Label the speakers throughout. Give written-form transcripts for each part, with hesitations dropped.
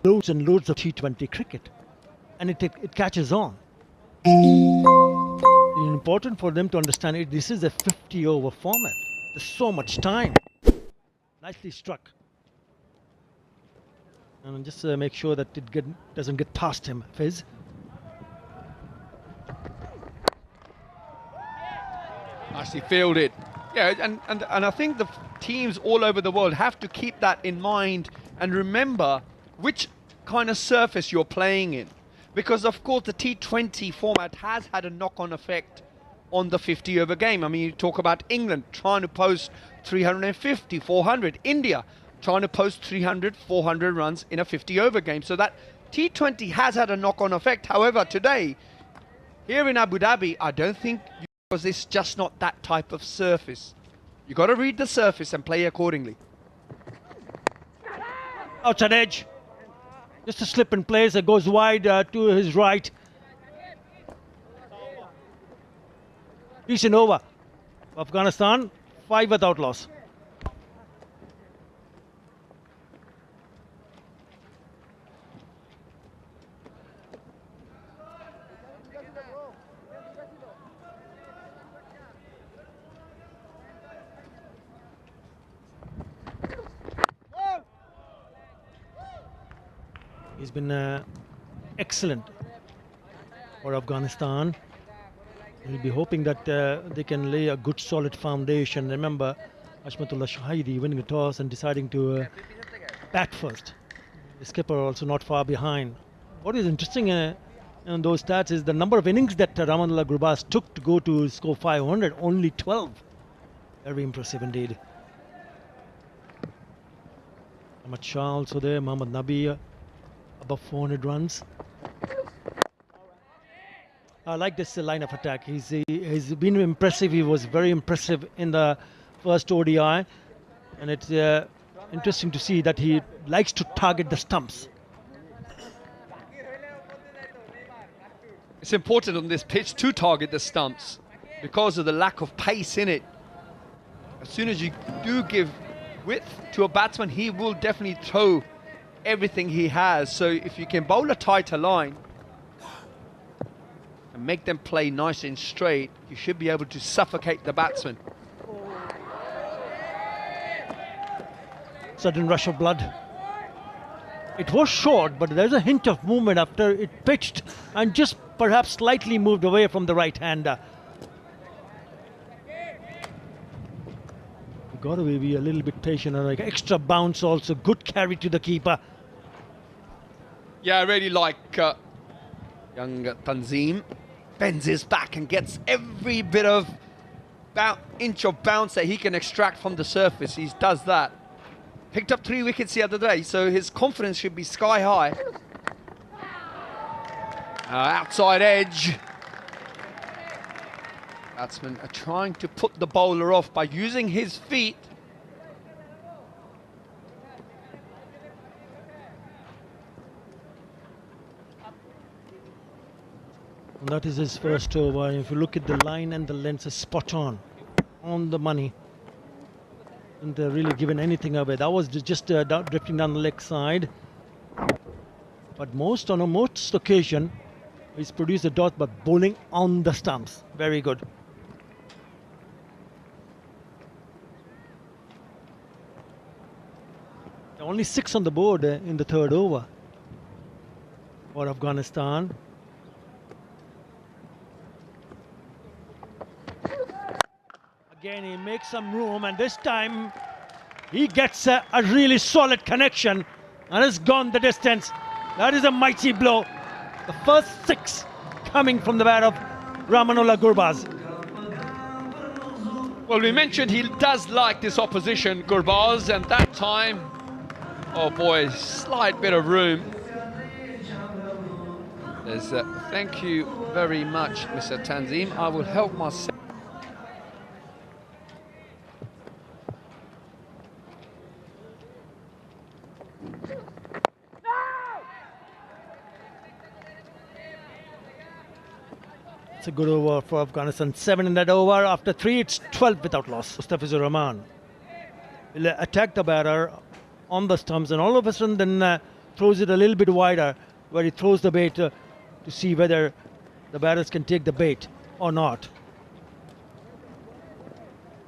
Speaker 1: loads and loads of T20 cricket, and it catches on. It's important for them to understand it. This is a 50-over format. There's so much time. Nicely struck. And just make sure that it doesn't get past him, Fizz.
Speaker 2: Nicely fielded. Yeah, and I think the teams all over the world have to keep that in mind and remember which kind of surface you're playing in. Because, of course, the T20 format has had a knock-on effect on the 50-over game. I mean, you talk about England trying to post 350, 400. India trying to post 300, 400 runs in a 50-over game. So that T20 has had a knock-on effect. However, today, here in Abu Dhabi, I don't think, because it's just not that type of surface. You got to read the surface and play accordingly.
Speaker 1: Outside edge. Just a slip in place. It goes wide to his right. Decent over. Afghanistan, 5 without loss. He's been excellent for Afghanistan. We'll be hoping that they can lay a good solid foundation. Remember, Ashmatullah Shahidi winning the toss and deciding to bat first. The skipper also not far behind. What is interesting in those stats is the number of innings that Rahmanullah Gurbaz took to go to score 500, only 12. Very impressive indeed. Ahmad Shah also there, Mohammad Nabi above 400 runs. I like this line of attack. He's been impressive. He was very impressive in the first ODI, and it's interesting to see that he likes to target the stumps.
Speaker 2: It's important on this pitch to target the stumps because of the lack of pace in it. As soon as you do give width to a batsman, he will definitely throw everything he has. So if you can bowl a tighter line and make them play nice and straight, you should be able to suffocate the batsman.
Speaker 1: Sudden rush of blood. It was short, but there's a hint of movement after it pitched and just perhaps slightly moved away from the right-hander. You've got to be a little bit patient, and like extra bounce also. Good carry to the keeper.
Speaker 2: Yeah, I really like young Tanzim. Bends his back and gets every bit of inch of bounce that he can extract from the surface. He does that. Picked up 3 wickets the other day, so his confidence should be sky high. Outside edge. Batsmen are trying to put the bowler off by using his feet.
Speaker 1: And that is his first over. If you look at the line and the length, is spot on the money. And really given anything away. That was just drifting down the leg side. But on a most occasion, he's produced a dot, but bowling on the stumps. Very good. Only 6 on the board in the third over for Afghanistan. Again, he makes some room, and this time he gets a really solid connection and has gone the distance. That is a mighty blow. The first 6 coming from the bat of Rahmanullah Gurbaz.
Speaker 2: Well, we mentioned he does like this opposition, Gurbaz, and that time, oh boy, slight bit of room. There's thank you very much, Mr. Tanzim. I will help myself.
Speaker 1: It's a good over for Afghanistan. 7 in that over. After 3, it's 12 without loss. Mustafizur Rahman will attack the batter on the stumps, and all of a sudden then throws it a little bit wider, where he throws the bait to see whether the batters can take the bait or not.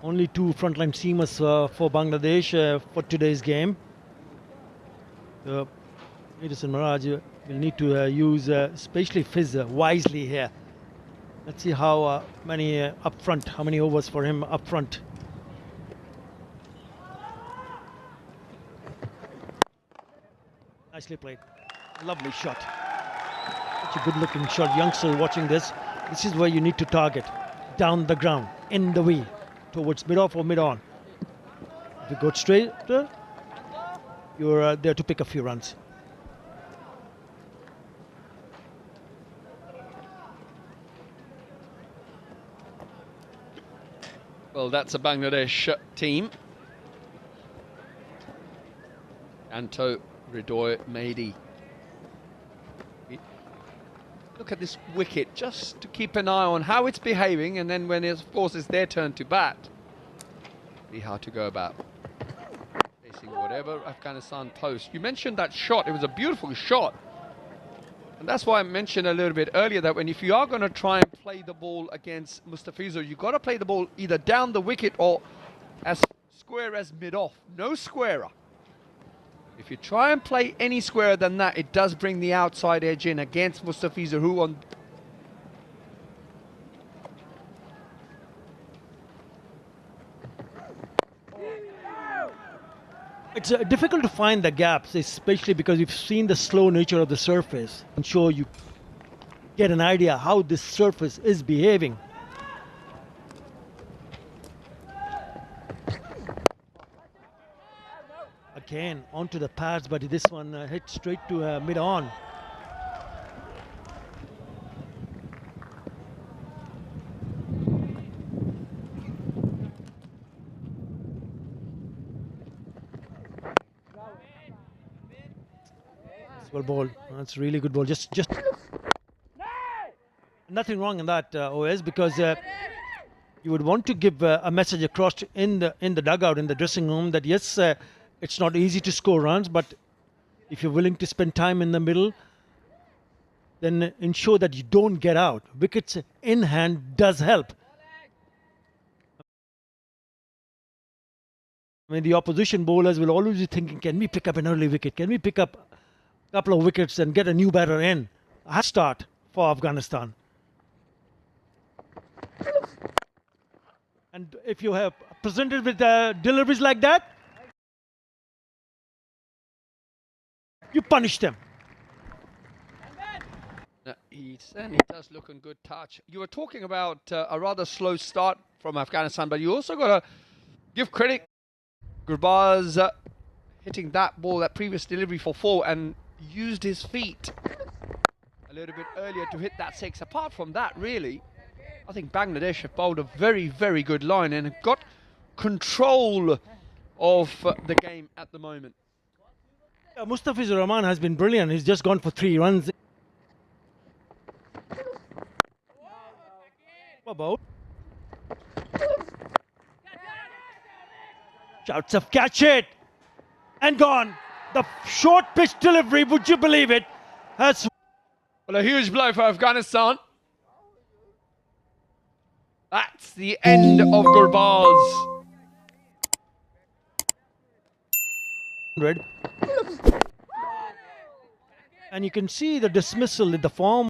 Speaker 1: Only two frontline seamers for Bangladesh for today's game. Edison Miraj will need to use especially Fizz wisely here. Let's see how many up front, how many overs for him up front. Nicely played. Lovely shot. Such a good looking shot. Youngster watching this. This is where you need to target. Down the ground, in the wheel, towards mid-off or mid-on. If you go straight, you're there to pick a few runs.
Speaker 2: Well, that's a Bangladesh team. Anto, Ridoy, Mehdi. Look at this wicket, just to keep an eye on how it's behaving, and then when it's, of course, it's their turn to bat, see how to go about facing whatever Afghanistan post. You mentioned that shot, it was a beautiful shot. And that's why I mentioned a little bit earlier that if you are going to try and play the ball against Mustafizur, you've got to play the ball either down the wicket or as square as mid-off. No squarer. If you try and play any squarer than that, it does bring the outside edge in against Mustafizur, who on...
Speaker 1: It's difficult to find the gaps, especially because you've seen the slow nature of the surface. I'm sure you get an idea how this surface is behaving. Again, onto the pads, but this one hit straight to mid-on. Well ball. That's really good ball. Just nothing wrong in that, OS, because you would want to give a message across in the dugout, in the dressing room, that yes, it's not easy to score runs, but if you're willing to spend time in the middle, then ensure that you don't get out. Wickets in hand does help. I mean, the opposition bowlers will always be thinking, can we pick up an early wicket? Can we pick up a couple of wickets and get a new batter in? A hot start for Afghanistan. And if you have presented with deliveries like that, you punish them.
Speaker 2: He certainly does look in good touch. You were talking about a rather slow start from Afghanistan, but you also got to give credit. Gurbaz hitting that ball, that previous delivery for 4, and used his feet a little bit earlier to hit that 6. Apart from that, really, I think Bangladesh have bowled a very, very good line and have got control of the game at the moment.
Speaker 1: Mustafizur Rahman has been brilliant. He's just gone for 3 runs. About shouts of catch it and gone. The short pitch delivery, would you believe it? Has
Speaker 2: well, a huge blow for Afghanistan. That's the end of Gurbaz.
Speaker 1: And you can see the dismissal in the form